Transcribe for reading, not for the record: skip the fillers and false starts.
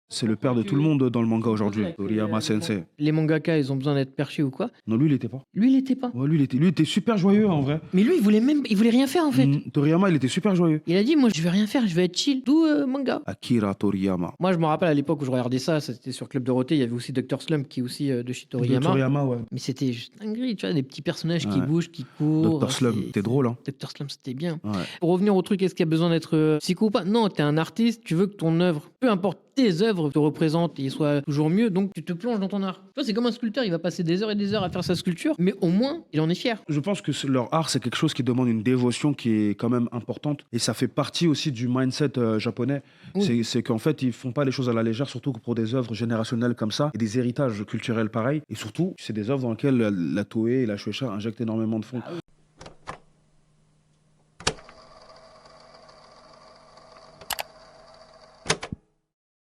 C'est le père de tout le monde dans le manga aujourd'hui, Toriyama Sensei. Les mangaka, ils ont besoin d'être perchés ou quoi? Non, lui, il était pas. Lui, il était pas. Ouais, lui, il était super joyeux en vrai. Mais lui, il voulait rien faire en fait. Toriyama, il était super joyeux. Il a dit, moi, je vais rien faire, je vais être chill. D'où manga. Akira Toriyama. Moi, je me rappelle à l'époque où je regardais ça, c'était sur Club Dorothée, il y avait aussi Dr. Slump qui est aussi de chez Toriyama. De Toriyama, ouais. Mais c'était juste dinguerie, tu vois, des petits personnages qui Ouais. bougent, qui courent. Dr. Slum, c'était drôle, hein. Dr. Slump, c'était bien. Ouais. Pour revenir au truc, est-ce qu'il y a besoin d'être psychopathe? Non, t'es un artiste, tu veux que ton œuvre, peu importe tes œuvres, te représentent et soient toujours mieux, donc tu te plonges dans ton art. Tu vois, c'est comme un sculpteur, il va passer des heures et des heures à faire sa sculpture, mais au moins, il en est fier. Je pense que leur art, c'est quelque chose qui demande une dévotion qui est quand même importante. Et ça fait partie aussi du mindset japonais. Oui. C'est qu'en fait, ils font pas les choses à la légère, surtout que pour des œuvres générationnelles comme ça, et des héritages culturels pareils. Et surtout, c'est des œuvres dans lesquelles la Toei et la Shueisha injectent énormément de fonds.